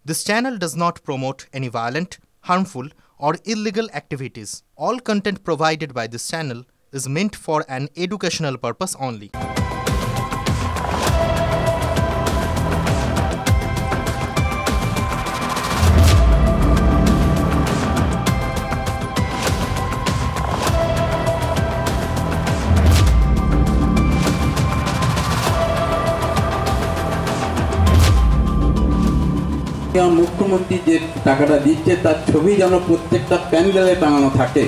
This channel does not promote any violent, harmful, or illegal activities. All content provided by this channel is meant for an educational purpose only. মুখ্যমন্ত্রী যে টাকাটা দিচ্ছে তার ছবি যেন প্রত্যেকটা প্যান্ডেলে টাঙানো থাকে।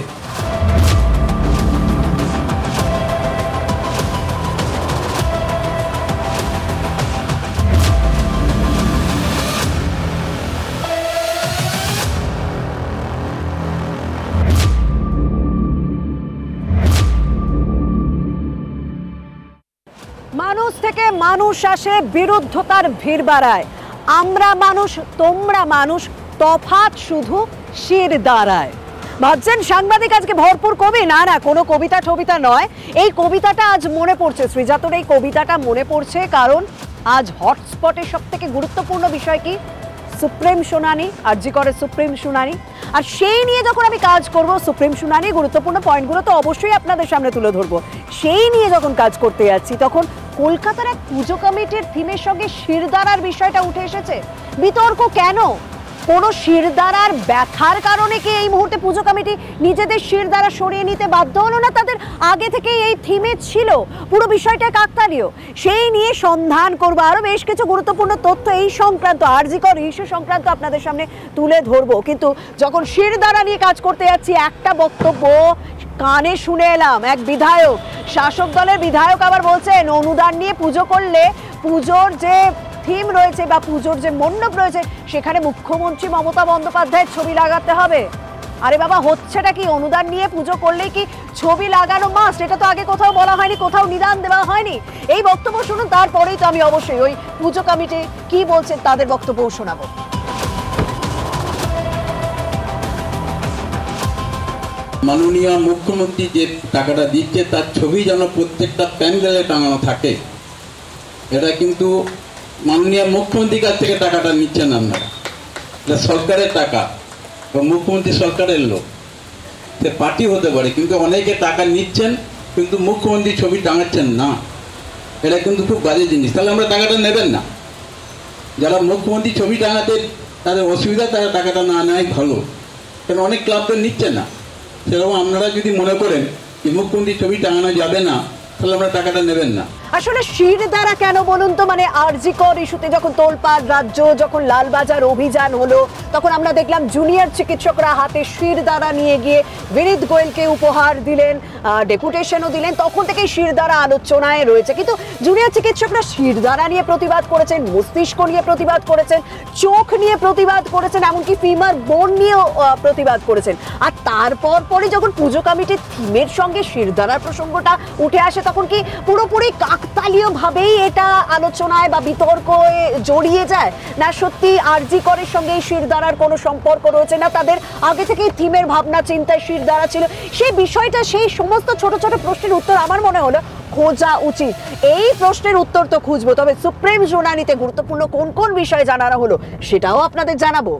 মানুষ থেকে মানুষ আসে, বিরুদ্ধতার ভিড় বাড়ায়। আমরা মানুষ, তোমরা মানুষ, তফাৎ শুধু শির দাঁড়ায়। ভাবছেন সাংবাদিক আজকে ভরপুর কবি? না না, কোনো কবিতা নয়। এই কবিতাটা আজ মনে পড়ছে, শ্রীজাতর এই কবিতাটা মনে পড়ছে কারণ আজ হটস্পটের সব থেকে গুরুত্বপূর্ণ বিষয় কি? সুপ্রিম শুনানি, আরজি করে সুপ্রিম শুনানি। আর সেই নিয়ে যখন আমি কাজ করব, সুপ্রিম শুনানি গুরুত্বপূর্ণ পয়েন্টগুলো তো অবশ্যই আপনাদের সামনে তুলে ধরবো। সেই নিয়ে যখন কাজ করতে যাচ্ছি তখন কলকাতার এক পুজো কমিটির থিমের সঙ্গে শিরদাঁড়ার বিষয়টা উঠে এসেছে। বিতর্ক কেন? কোনো শিরদাঁড়ার ব্যথার কারণে কি এই মুহূর্তে পুজো কমিটি নিজেদের শিরদাঁড়া সরিয়ে নিতে বাধ্য হলো না? তাদের আগে থেকে এই থিমে ছিল। পুরো বিষয়টা কাকতালীয়। সেই নিয়ে সন্ধান করবো, আরও বেশ কিছু গুরুত্বপূর্ণ তথ্য এই সংক্রান্ত, আরজি কর ইস্যু সংক্রান্ত আপনাদের সামনে তুলে ধরবো। কিন্তু যখন শিরদাঁড়া নিয়ে কাজ করতে যাচ্ছি, একটা বক্তব্য কানে শুনে এলাম। এক বিধায়ক, শাসক দলের বিধায়ক আবার বলছেন অনুদান নিয়ে পুজো করলে পুজোর যে থিম রয়েছে বা পুজোর যে মণ্ডপ রয়েছে সেখানে মুখ্যমন্ত্রী মমতা বন্দ্যোপাধ্যায়ের ছবি লাগাতে হবে। আরে বাবা, হচ্ছেটা কি? অনুদান নিয়ে পুজো করলেই কি ছবি লাগানো মাস্ট? এটা তো আগে কোথাও বলা হয়নি, কোথাও নিদান দেওয়া হয়নি। এই বক্তব্য শুনুন, তারপরেই তো আমি অবশ্যই ওই পুজো কমিটি কি বলছেন তাদের বক্তব্যও শোনাবো। মাননীয় মুখ্যমন্ত্রী যে টাকাটা দিচ্ছে তার ছবি যেন প্রত্যেকটা প্যান্ডেলে টাঙানো থাকে। এটা কিন্তু মাননীয় মুখ্যমন্ত্রীর কাছ থেকে টাকাটা নিচ্ছেন আপনারা। এটা সরকারের টাকা বা মুখ্যমন্ত্রী সরকারের লোক, সে পার্টি হতে পারে, কিন্তু অনেকে টাকা নিচ্ছেন কিন্তু মুখ্যমন্ত্রী ছবি টাঙাচ্ছেন না। এটা কিন্তু খুব বাজে জিনিস। তাহলে আমরা টাকাটা নেবেন না। যারা মুখ্যমন্ত্রী ছবি টাঙাতে তাদের অসুবিধা, তারা টাকাটা না নেয় ভালো, কারণ অনেক ক্লাব তো নিচ্ছে না। সেরকম আপনারা যদি মনে করেন যে মুখ্যমন্ত্রী ছবি টাঙানো যাবে না, তাহলে আমরা টাকাটা নেবেন না। আসলে শিরদাঁড়া কেন বলুন তো? মানে আরজি কর ইস্যুতে যখন তোলপাড় রাজ্য, যখন লালবাজার অভিযান হলো, তখন আমরা দেখলাম জুনিয়র চিকিৎসকরা হাতে শিরদাঁড়া নিয়ে গিয়ে বিনীত গোয়েলকে উপহার দিলেন, ডেপুটেশনও দিলেন। তখন থেকেই শিরদাঁড়া আলোচনায় রয়েছে। কিন্তু জুনিয়র চিকিৎসকরা শিরদাঁড়া নিয়ে প্রতিবাদ করেছেন, মস্তিষ্ক নিয়ে প্রতিবাদ করেছেন, চোখ নিয়ে প্রতিবাদ করেছেন, এমনকি ফিমার বোন নিয়েও প্রতিবাদ করেছেন। আর তারপর পরে যখন পুজো কমিটির থিমের সঙ্গে শিরদাঁড়ার প্রসঙ্গটা উঠে আসে, তখন কি পুরোপুরি কাকতালীয় ভাবেই এটা আলোচনায় বা বিতর্কে জড়িয়ে যায়? না সত্যি আরজি করের সঙ্গে এই শিরদাঁড়ার কোনো সম্পর্ক রয়েছে? না তাদের আগে থেকেই থিমের ভাবনা চিন্তায় শিরদাঁড়া ছিল? সেই বিষয়টা, সেই সমস্ত ছোট ছোট প্রশ্নের উত্তর আমার মনে হলো খোঁজা উচিত। এই প্রশ্নের উত্তর তো খুঁজবো, তবে সুপ্রিম শুনানিতে গুরুত্বপূর্ণ কোন কোন বিষয়ে জানানো হলো সেটাও আপনাদের জানাবো।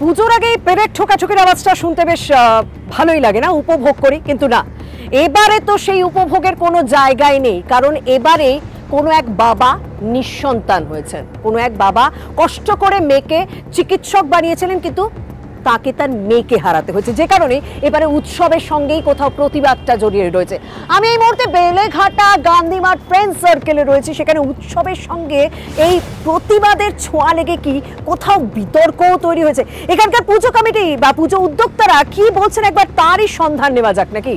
পুজোর আগে পেরেক ঠোকাঠুকির আওয়াজটা শুনতে বেশ ভালোই লাগে না? উপভোগ করি। কিন্তু না, এবারে তো সেই উপভোগের কোনো জায়গায় নেই। কারণ এবারে কোনো এক বাবা নিঃসন্তান হয়েছেন। কোনো এক বাবা কষ্ট করে মেয়েকে চিকিৎসক বানিয়েছিলেন, কিন্তু তাকে তার মেয়েকে হারাতে হয়েছে। যে কারণে এবারে উৎসবের সঙ্গেই কোথাও প্রতিবাদটা জড়িয়ে রয়েছে। আমি এই মুহূর্তে বেলেঘাটা গান্ধী মাঠ ফ্রেন্ড সার্কেলে রয়েছি। সেখানে উৎসবের সঙ্গে এই প্রতিবাদের ছোঁয়া লেগে কি কোথাও বিতর্কও তৈরি হয়েছে। এখানকার পুজো কমিটি বা পুজো উদ্যোক্তারা কি বলছেন একবার তারই সন্ধান নেওয়া যাক নাকি।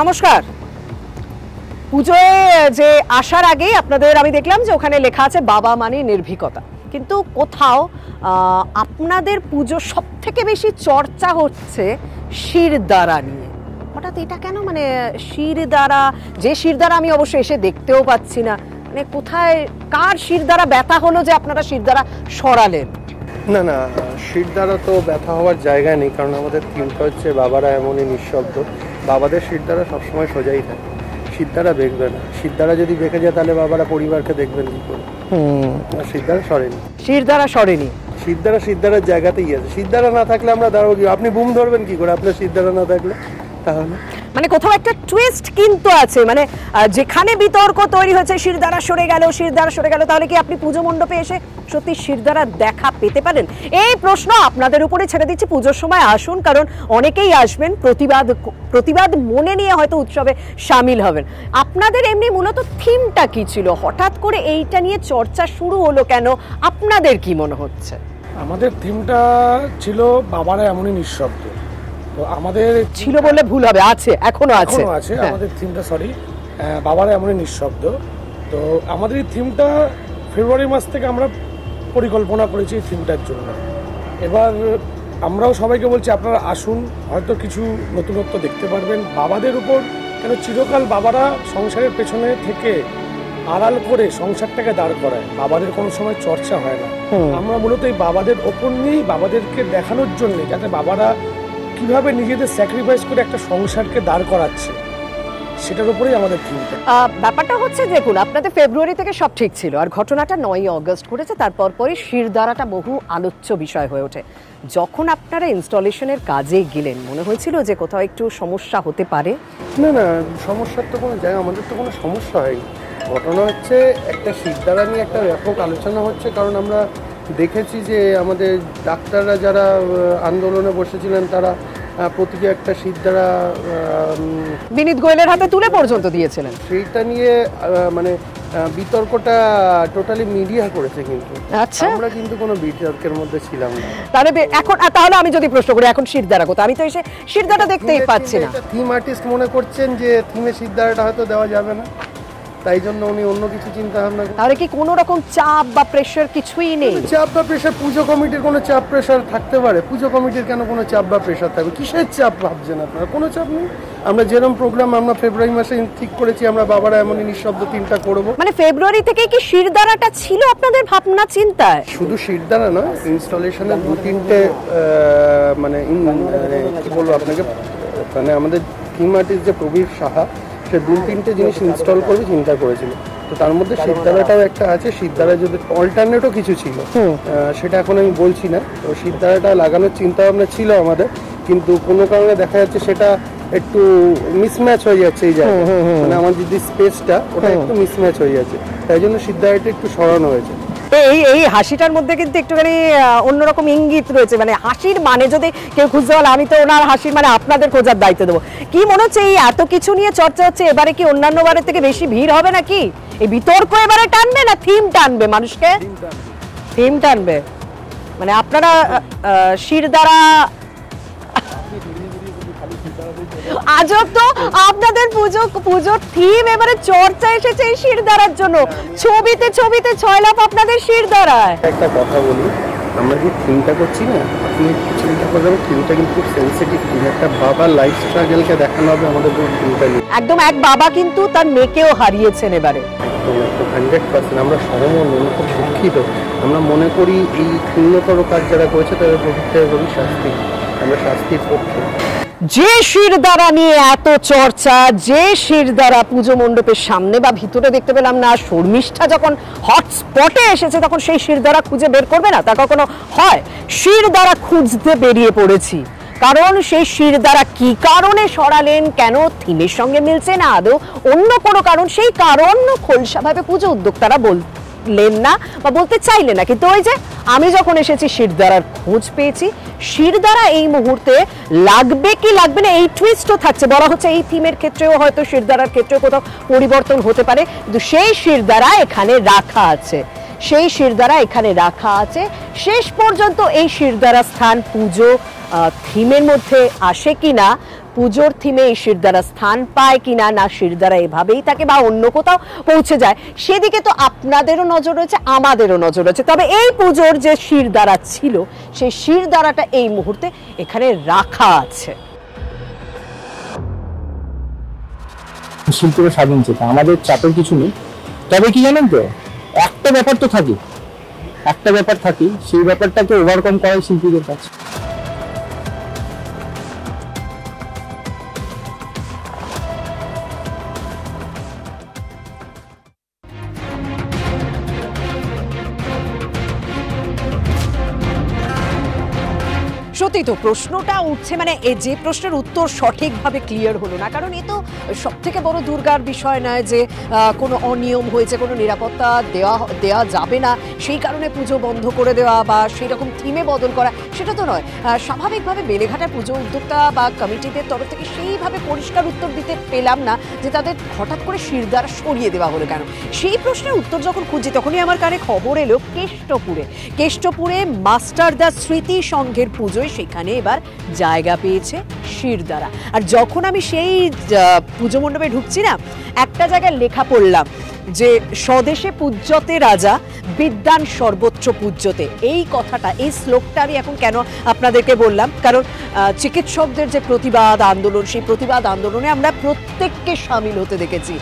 নমস্কার। পুজোয় যে আসার আগে আপনাদের আমি দেখলাম যে ওখানে লেখা আছে বাবা মানে নির্ভীকতা, কিন্তু কোথাও আপনাদের পুজো সব থেকে বেশি চর্চা হচ্ছে শিরদাঁড়া নিয়ে। হঠাৎ এটা কেন, মানে শিরদাঁড়া, যে শিরদাঁড়া আমি অবশ্য এসে দেখতেও পাচ্ছি না, মানে কোথায় কার শিরদাঁড়া ব্যথা হলো যে আপনারা শিরদাঁড়া সরালেন? না না, শিরদাঁড়া তো ব্যথা হওয়ার জায়গা নেই, কারণ আমাদের থিমটা হচ্ছে বাবারা এমনই নিঃশব্দ। বাবাদের শিরদাঁড়া সবসময় সোজাই থাকে, শিরদাঁড়া বেঁকবে না। শিরদাঁড়া যদি বেঁকে যায় তাহলে বাবারা পরিবারকে দেখবেন কি করে? শিরদাঁড়া সরেনি, শিরদাঁড়া সরেনি, শিরদাঁড়ার জায়গাতেই আছে। শিরদাঁড়া না থাকলে আমরা দাঁড়াবো কি? আপনি বুম ধরবেন কি করে আপনার শিরদাঁড়া না থাকলে? তাহলে মানে কোথাও একটা টুইস্ট কিন্তু আছে, মানে যেখানে বিতর্ক তৈরি হয়েছে শিরদাঁড়া সরে গেল, তাহলে কি আপনি পুজো মণ্ডপে এসে সত্যি শিরদাঁড়া দেখা পেতে পারেন? এই প্রশ্ন আপনাদের উপরে ছেড়ে দিচ্ছি। পুজোর সময় আসুন, কারণ অনেকেই আসবেন, প্রতিবাদ মনে নিয়ে হয়তো উৎসবে সামিল হবেন। আপনাদের এমনি মূলত থিমটা কি ছিল? হঠাৎ করে এইটা নিয়ে চর্চা শুরু হলো কেন? আপনাদের কি মনে হচ্ছে? আমাদের থিমটা ছিল বাবারা এমনই নিঃশব্দ। তো আমাদের ছিল বললে ভুল হবে, আছে, এখনো আছে। আমাদের থিমটা বাবারা এমনই নিঃশব্দ। তো আমাদের এই থিমটা ফেব্রুয়ারি মাস থেকে আমরা পরিকল্পনা করেছি এই থিমটার জন্য। এবার আমরাও সবাইকে বলছি আপনারা আসুন, হয়তো কিছু নতুনত্ব দেখতে পারবেন বাবাদের উপর। কেন চিরকাল বাবারা সংসারের পেছনে থেকে আড়াল করে সংসারটাকে দাঁড় করায়, বাবাদের কোনো সময় চর্চা হয় না। আমরা মূলত এই বাবাদের ওপর নিয়েই বাবাদেরকে দেখানোর জন্য, যাতে বাবারা কিভাবে নিজেদের স্যাক্রিফাইস করে একটা সংসারকে দাঁড় করাচ্ছে, সেটার উপরেই আমাদের থিমটা। ব্যাপারটা হচ্ছে, দেখুন, আপনাদের ফেব্রুয়ারি থেকে সব ঠিক ছিল, আর ঘটনাটা 9ই অগস্ট ঘটেছে। তারপর পরই শিরদাঁড়াটা বহু আলোচ্য বিষয় হয়ে ওঠে। যখন আপনারা ইনস্টলেশনের কাজে গেলেন, মনে হয়েছিল যে কোথাও একটু সমস্যা হতে পারে? না না, সমস্যার তো কোনো জায়গা, আমাদের তো কোনো সমস্যা হয়নি। ঘটনা হচ্ছে একটা শিরদাঁড়া নিয়ে একটা ব্যাপক আলোচনা হচ্ছে, কারণ আমরা দেখেছি যে আমাদের ডাক্তাররা যারা আন্দোলনে বসেছিলেন তারা প্রতিটি একটা শিরদাঁড়া বিনীত গোয়েলের হাতে তুলে পর্যন্ত দিয়েছিলেন। সেইটা নিয়ে মানে বিতর্কটা টোটালি মিডিয়া করেছে, কিন্তু আচ্ছা, আমরা কিন্তু কোনো বিতর্কের মধ্যে ছিলাম না। তাহলে আমি যদি প্রশ্ন করি, এখন শিরদাঁড়া কোথায়? আমি তো এসে শিরদাঁড়া দেখতেই পাচ্ছি না। থিম আর্টিস্ট মনে করছেন যে থিমে শিরদাঁড়াটা হয়তো দেওয়া যাবে না, তাই জন্য উনি অন্য কিছু চিন্তা ভাবনা করেন। তাহলে কি কোনো রকম চাপ বা প্রেশার কিছুই নেই? চাপ বা প্রেশার পুজো কমিটির কোনো চাপ প্রেশার থাকতে পারে? পুজো কমিটির কেন কোনো চাপ বা প্রেশার থাকবে? কিসের চাপ ভাবছেন আপনারা? কোনো চাপ নেই। আমরা যেরকম প্রোগ্রাম আমরা ফেব্রুয়ারি মাসে ঠিক করেছি, আমরা বাবারা এমনই নিঃশব্দ থিমটা করবো। মানে ফেব্রুয়ারি থেকে কি শিরদাঁড়াটা ছিল আপনাদের ভাবনা চিন্তায়? শুধু শিরদাঁড়া নয়, ইনস্টলেশনের 2-3টে মানে কি বলবো আপনাকে, মানে আমাদের থিম আর্টিস্ট যে প্রবীর সাহা, সে 2-3টে জিনিস ইনস্টল করবে চিন্তা করেছিল। তো তার মধ্যে শিরদাঁড়াটাও একটা আছে। শিরদাঁড়া যদি অল্টারনেটও কিছু ছিল, সেটা এখন আমি বলছি না। তো শিরদাঁড়াটা লাগানোর চিন্তা ভাবনা ছিল আমাদের, কিন্তু কোনো কারণে দেখা যাচ্ছে সেটা একটু মিসম্যাচ হয়ে যাচ্ছে এই জায়গায়, মানে আমাদের যে স্পেসটা ওটা একটু মিসম্যাচ হয়ে যাচ্ছে, তাই জন্য শিরদাঁড়াটা একটু সরানো হয়েছে। এই হাসিটার মধ্যে কিন্তু একটুখানি অন্যরকম ইঙ্গিত রয়েছে, মানে হাসির মানে যদি কেউ খুঁজতে পারে, আমি তো ওনার হাসির মানে আপনাদের খোঁজার দায়িত্ব দেবো। কি মনে হচ্ছে, এই এত কিছু নিয়ে চর্চা হচ্ছে, এবারে কি অন্যান্য বারের থেকে বেশি ভিড় হবে নাকি? এই বিতর্ক এবারে টানবে না থিম টানবে মানুষকে? থিম টানবে, মানে আপনারা শিরদাঁড়া। আজব তো, আপনাদের পুজোর থিম এবারে চর্চা এসেছে এই শিরদাঁড়ার জন্য। ছবিতে 6 লাখ আপনাদের শিরদাঁড়ায়। একটা কথা বলি, আমরা যে থিমটা করছি না, আপনি চিন্তা করবেন থিমটা কিন্তু খুব সেন্সিটিভ থিম। একটা বাবার লাইফ স্ট্রাগলকে দেখানো হবে আমাদের থিমটা নিয়ে। একদম, এক বাবা কিন্তু তার মেয়েকেও হারিয়েছেন এবারে। 100% আমরা সহমর্মিত, খুব দুঃখিত। আমরা মনে করি এই ক্ষুণ্ণতর কাজ যারা করেছে তাদের প্রকৃতির শাস্তি, আমরা শাস্তির পক্ষে। যে শিরদাঁড়া নিয়ে এত চর্চা, যে শিরদাঁড়া পুজো মণ্ডপের সামনে বা ভিতরে দেখতে পেলাম না, শর্মিষ্ঠা যখন হটস্পটে এসেছে তখন সেই শিরদাঁড়া খুঁজে বের করবে না, তা কখনো হয়? শিরদাঁড়া খুঁজতে বেরিয়ে পড়েছি, কারণ সেই শিরদাঁড়া কি কারণে সরালেন, কেন থিমের সঙ্গে মিলছে না, আদৌ অন্য কোনো কারণ, সেই কারণ খোলসাভাবে পুজো উদ্যোক্তারা বললেন না বা বলতে চাইলেন না। কিন্তু ওই যে আমি যখন এসেছি শিরদাঁড়ার খোঁজ পেয়েছি। শিরদাঁড়া এই মুহূর্তে লাগবে কি লাগবে না এই টুইস্টও থাকছে। বলা হচ্ছে এই থিমের ক্ষেত্রেও হয়তো শিরদাঁড়ার ক্ষেত্রেও কোথাও পরিবর্তন হতে পারে, কিন্তু সেই শিরদাঁড়া এখানে রাখা আছে, সেই শিরদাঁড়া এখানে রাখা আছে। শেষ পর্যন্ত এই শিরদাঁড়া স্থান পুজো থিমের মধ্যে আসে কিনা, পুজোর থিমে এই শিরদাঁড়া স্থান পায় কিনা, না শিরদাঁড়া এভাবেই থাকে বা অন্য কোথাও পৌঁছে যায়, সেদিকে তো আপনাদেরও নজর রয়েছে, আমাদেরও নজর রয়েছে। তবে এই পুজোর যে শিরদাঁড়া ছিল, সেই শিরদাঁড়াটা এই মুহূর্তে এখানে রাখা আছে। শিল্পীরা স্বাধীন চেতা, আমাদের চাপের কিছু নেই। তবে কি জানেন তো, একটা ব্যাপার তো থাকে, সেই ব্যাপারটাকে ওভারকাম করাই শিল্পীদের কাজ। সত্যি তো প্রশ্নটা উঠছে, মানে যে প্রশ্নের উত্তর সঠিকভাবে ক্লিয়ার হলো না, কারণ এ তো সব থেকে বড় দুর্গার বিষয় নয় যে কোনো অনিয়ম হয়েছে, কোনো নিরাপত্তা দেওয়া যাবে না সেই কারণে পুজো বন্ধ করে দেওয়া বা সেই রকম থিমে বদল করা, সেটা তো নয়। স্বাভাবিকভাবে বেলেঘাটার পুজো উদ্যোক্তা বা কমিটিদের তরফ থেকে সেইভাবে পরিষ্কার উত্তর দিতে পেলাম না যে তাদের হঠাৎ করে শিরদাঁড়া সরিয়ে দেওয়া হলো কেন। সেই প্রশ্নের উত্তর যখন খুঁজছি তখনই আমার কানে খবর এলো কেষ্টপুরে মাস্টারদা স্মৃতি সংঘের পুজোয় সেখানে এবার জায়গা পেয়েছে শিরদাঁড়া। আর যখন আমি সেই পুজো মণ্ডপে ঢুকছি না, একটা জায়গায় লেখা পড়লাম যে স্বদেশে পূজ্যতে রাজা, বিদ্যান সর্বত্র পূজ্যতে। এই কথাটা, এই শ্লোকটা আমি এখন কেন আপনাদেরকে বললাম, কারণ চিকিৎসকদের যে প্রতিবাদ আন্দোলন, সেই প্রতিবাদ আন্দোলনে আমরা প্রত্যেককে সামিল হতে দেখেছি।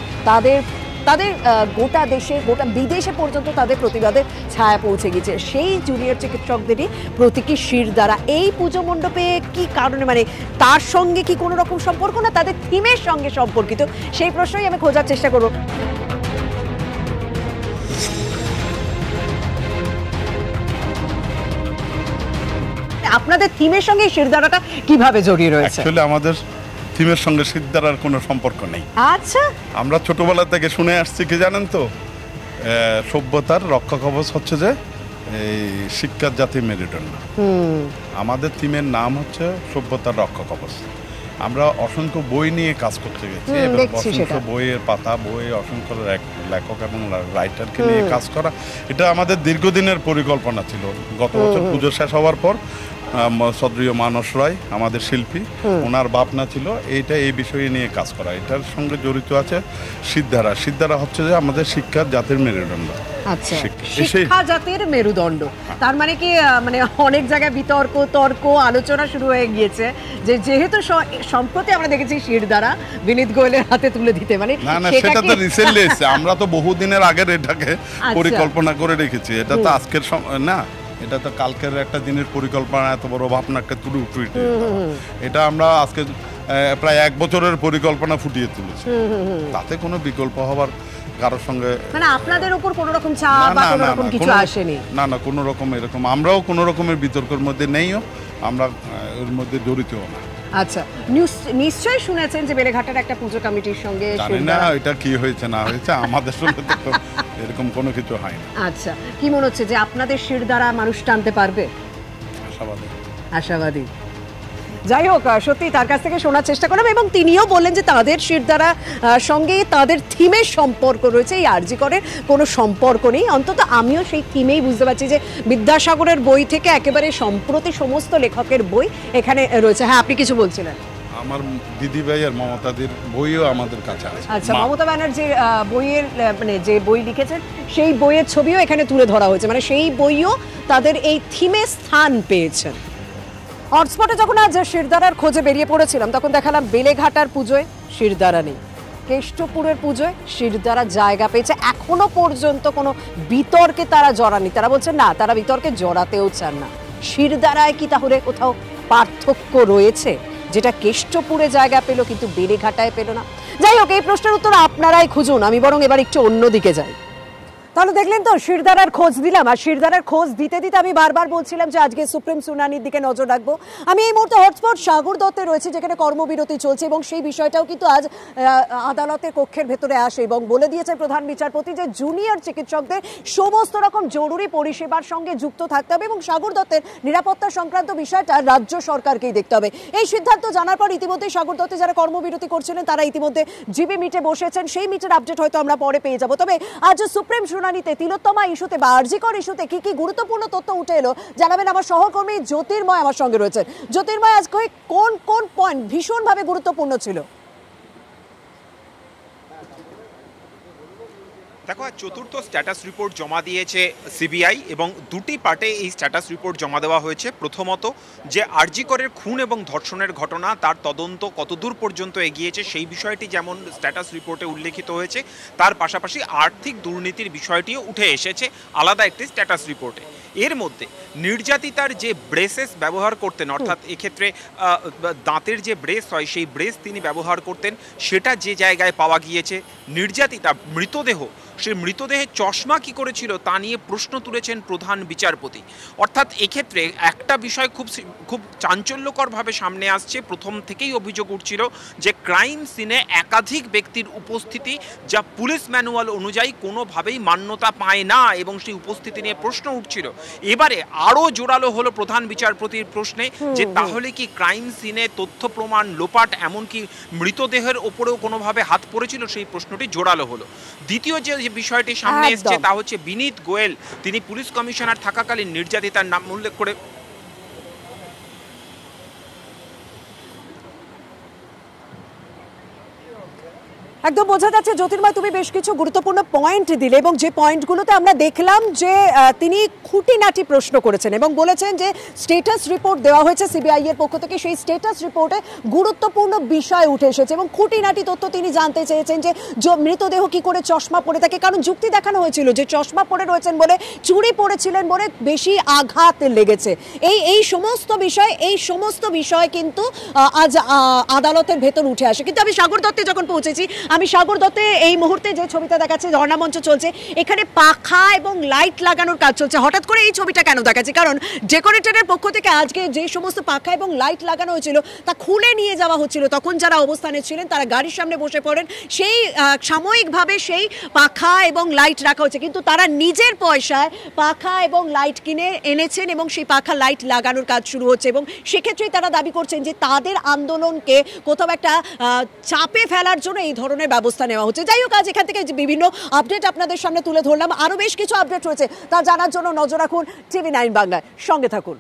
তাদের গোটা দেশে, গোটা বিদেশে পর্যন্ত তাদের প্রতিবাদের ছায়া পৌঁছে গেছে। সেই জুনিয়র চিকিৎসকদেরই প্রতীকী শিরদাঁড়া এই পুজো মণ্ডপে কি কারণে, মানে তার সঙ্গে কি কোনো রকম সম্পর্ক না তাদের থিমের সঙ্গে সম্পর্কিত, সেই প্রশ্নই আমি খোঁজার চেষ্টা করব। আপনাদের থিমের সঙ্গে শিরদাঁড়াটা কিভাবে জড়িয়ে রয়েছে? অ্যাকচুয়ালি আমাদের থিমের সঙ্গে শিরদাঁড়ার কোনো সম্পর্ক নেই। আচ্ছা, আমরা ছোটবেলা থেকে শুনে আসছি কি জানেন তো, সভ্যতার রক্ষা কবচ হচ্ছে যে এই শিক্ষার জাতির মেরুদণ্ড। আমাদের থিমের নাম হচ্ছে সভ্যতার রক্ষা কবচ। আমরা অসংখ্য বই নিয়ে কাজ করতে গেছি, এবং অসংখ্য বইয়ের পাতা, অসংখ্য লেখক এবং রাইটারকে নিয়ে কাজ করা, এটা আমাদের দীর্ঘদিনের পরিকল্পনা ছিল। গত বছর পুজো শেষ হওয়ার পর সদরীয় মানস রায় আমাদের শিল্পী, ওনার ভাবনা ছিল এই বিষয়ে নিয়ে কাজ করা। এটার সঙ্গে জড়িত আছে শিরদাঁড়া হচ্ছে যে আমাদের শিক্ষার জাতির মেরুদণ্ড। আচ্ছা, শিক্ষা জাতির মেরুদণ্ড, তার মানে কি, মানে অনেক জায়গায় তর্ক আলোচনা শুরু হয়ে গিয়েছে যে যেহেতু সম্প্রতি আমরা দেখেছি শিরদাঁড়া বিনীত গোয়েলের হাতে তুলে দিতে, মানে না সেটা তো রিসেন্টলি এসেছে, আমরা তো বহুদিনের আগের এটাকে পরিকল্পনা করে রেখেছি। এটা তো আজকের না, এটা তো কালকের একটা দিনের পরিকল্পনা, এত বড় ভাবনা একটা এটা আমরা আজকে প্রায় 1 বছরের পরিকল্পনা ফুটিয়ে তুলেছি। তাতে কোনো বিকল্প হবার কারোর সঙ্গে, মানে আপনাদের উপর কোনো রকম চাপ বা কোনো রকম কিছু আসেনি? না কোনো রকম এরকম, আমরাও কোনো রকমের বিতর্কের মধ্যে নেইও, আমরা এর মধ্যে জড়িতও না। আচ্ছা, নিশ্চয়ই শুনেছেন যে বেলেঘাটার একটা পুজো কমিটির সঙ্গে, জানি না এটা কি হয়েছে না হয়েছে, আমাদের সঙ্গে তো এরকম কোনো কিছু হয় না। আচ্ছা, কি মনে হচ্ছে যে আপনাদের শিরদাঁড়া মানুষ টানতে পারবে? আশাবাদী। যাই হোক, সত্যি তার কাছ থেকে শোনার চেষ্টা করলাম, এবং তিনিও বললেন যে তাদের শিরদাঁড়া সঙ্গে তাদের থিমের সম্পর্ক রয়েছে, এই আরজি করের কোনো সম্পর্ক নেই। অন্তত আমিও সেই থিমেই বুঝতে পারছি যে বিদ্যাসাগরের বই থেকে একেবারে সম্প্রতি সমস্ত লেখকের বই এখানে রয়েছে। হ্যাঁ, আপনি কিছু বলছিলেন? আমার দিদিভাই আর মমতাদির বইও আমাদের কাছে আছে। আচ্ছা, মমতা ব্যানার্জির বইয়ের, মানে যে বই লিখেছেন সেই বইয়ের ছবিও এখানে তুলে ধরা হয়েছে, মানে সেই বইও তাদের এই থিমে স্থান পেয়েছেন। হটস্পটে যখন আজ শিরদাঁড়ার খোঁজে বেরিয়ে পড়েছিলাম তখন দেখালাম বেলেঘাটার পুজোয় শিরদাঁড়া নেই, কেষ্টপুরের পুজোয় শিরদাঁড়া জায়গা পেয়েছে। এখনো পর্যন্ত কোনো বিতর্কে তারা জড়ানি, তারা বলছেন না, তারা বিতর্কে জড়াতেও চান না। শিরদাঁড়ায় কি তাহলে কোথাও পার্থক্য রয়েছে, যেটা কেষ্টপুরে জায়গা পেল কিন্তু বেলেঘাটায় পেল না? যাই হোক, এই প্রশ্নের উত্তর আপনারাই খুঁজুন, আমি বরং এবার একটু অন্যদিকে যাই। তাহলে দেখলেন তো, শিরদাঁড়ার খোঁজ দিলাম, আর শিরদাঁড়ার খোঁজ দিতে দিতে আমি বারবার বলছিলাম যে আজকে সুপ্রিম শুনানির দিকে নজর রাখবো। আমি এই মুহূর্তে হটস্পট সাগর দত্তে রয়েছে, যেখানে কর্মবিরতি চলছে, এবং সেই বিষয়টাও কিন্তু আজ আদালতের কক্ষের ভেতরে আসে এবং বলে দিয়েছে প্রধান বিচারপতি যে জুনিয়র চিকিৎসকদের সমস্ত রকম জরুরি পরিষেবার সঙ্গে যুক্ত থাকতে হবে, এবং সাগর দত্তের নিরাপত্তা সংক্রান্ত বিষয়টা রাজ্য সরকারকেই দেখতে হবে। এই সিদ্ধান্ত জানার পর ইতিমধ্যে সাগর দত্তে যারা কর্মবিরতি করছিলেন তারা ইতিমধ্যে জিবি মিটে বসেছেন, সেই মিটের আপডেট হয়তো আমরা পরে পেয়ে যাবো। তবে আজ সুপ্রিম শুনানিতে তিলোত্তমা ইস্যুতে বা আরজি কর ইস্যুতে কি কি গুরুত্বপূর্ণ তথ্য উঠে এলো জানাবেন আমার সহকর্মী জ্যোতির্ময় আমার সঙ্গে রয়েছেন। জ্যোতির্ময়, আজকে কোন কোন পয়েন্ট ভীষণভাবে গুরুত্বপূর্ণ ছিল? দেখো, চতুর্থ স্ট্যাটাস রিপোর্ট জমা দিয়েছে সিবিআই এবং দুটি পার্টে এই স্ট্যাটাস রিপোর্ট জমা দেওয়া হয়েছে। প্রথমত, যে আরজি করের খুন এবং ধর্ষণের ঘটনা তার তদন্ত কতদূর পর্যন্ত এগিয়েছে সেই বিষয়টি যেমন স্ট্যাটাস রিপোর্টে উল্লেখিত হয়েছে, তার পাশাপাশি আর্থিক দুর্নীতির বিষয়টিও উঠে এসেছে আলাদা একটি স্ট্যাটাস রিপোর্টে। এর মধ্যে নির্যাতিতার যে ব্রেসেস ব্যবহার করতেন, অর্থাৎ এক্ষেত্রে দাঁতের যে ব্রেস হয় সেই ব্রেস তিনি ব্যবহার করতেন, সেটা যে জায়গায় পাওয়া গিয়েছে। নির্যাতিতা মৃতদেহ, সেই মৃতদেহে চশমা কি করেছিল তা নিয়ে প্রশ্ন তুলেছেন প্রধান বিচারপতি। অর্থাৎ এক্ষেত্রে একটা বিষয় খুব চাঞ্চল্যকরভাবে সামনে আসছে। প্রথম থেকেই অভিযোগ উঠছিল যে ক্রাইম সিনে একাধিক ব্যক্তির উপস্থিতি যা পুলিশ ম্যানুয়াল অনুযায়ী কোনোভাবেই মান্যতা পায় না এবং সেই উপস্থিতি নিয়ে প্রশ্ন উঠছিল। এবারে আরও জোরালো হলো প্রধান বিচারপতির প্রশ্নে যে তাহলে কি ক্রাইম সিনে তথ্য প্রমাণ লোপাট, এমনকি মৃতদেহের ওপরেও কোনোভাবে হাত পড়েছিল, সেই প্রশ্নটি জোরালো হলো। দ্বিতীয় যে বিষয়টি সামনে এসছে তা হচ্ছে বিনীত গোয়েল, তিনি পুলিশ কমিশনার থাকাকালীন নির্যাতিতার নাম উল্লেখ করে একদম বোঝা যাচ্ছে। জ্যোতির্ময়, তুমি বেশ কিছু গুরুত্বপূর্ণ পয়েন্ট দিলে এবং যে পয়েন্টগুলোতে আমরা দেখলাম যে তিনি খুঁটিনাটি প্রশ্ন করেছেন এবং বলেছেন যে স্ট্যাটাস রিপোর্ট দেওয়া হয়েছে সিবিআই এর পক্ষ থেকে, সেই স্ট্যাটাস রিপোর্টে গুরুত্বপূর্ণ বিষয় উঠে এসেছে এবং খুঁটিনাটি তথ্য তিনি জানতে চেয়েছেন যে মৃতদেহ কি করে চশমা পরে থাকে। কারণ যুক্তি দেখানো হয়েছিল যে চশমা পরে রয়েছেন বলে, চুড়ি পরেছিলেন বলে বেশি আঘাত লেগেছে। এই সমস্ত বিষয় কিন্তু আজ আদালতের ভেতর উঠে আসে। কিন্তু আমি সাগর দত্তে যখন পৌঁছেছি, আমি সাগর দত্তে এই মুহূর্তে যে ছবিটা দেখাচ্ছে, ঝর্ণা মঞ্চ চলছে, এখানে পাখা এবং লাইট লাগানোর কাজ চলছে। হঠাৎ করে এই ছবিটা কেন দেখাচ্ছে? কারণ ডেকোরেটরের পক্ষ থেকে আজকে যে সমস্ত পাখা এবং লাইট লাগানো হয়েছিল তা খুলে নিয়ে যাওয়া হচ্ছিল। তখন যারা অবস্থানে ছিলেন তারা গাড়ির সামনে বসে পড়েন, সেই সাময়িকভাবে সেই পাখা এবং লাইট রাখা হচ্ছে। কিন্তু তারা নিজের পয়সায় পাখা এবং লাইট কিনে এনেছেন এবং সেই পাখা লাইট লাগানোর কাজ শুরু হচ্ছে এবং সেক্ষেত্রেই তারা দাবি করছেন যে তাদের আন্দোলনকে কোথাও একটা চাপে ফেলার জন্য এই ধরনের ব্যবস্থা নেওয়া হচ্ছে। যাই হোক, আজ এখান থেকে বিভিন্ন আপডেট আপনাদের সামনে তুলে ধরলাম। আরো বেশ কিছু আপডেট রয়েছে তা জানার জন্য নজর রাখুন TV9 বাংলায়, সঙ্গে থাকুন।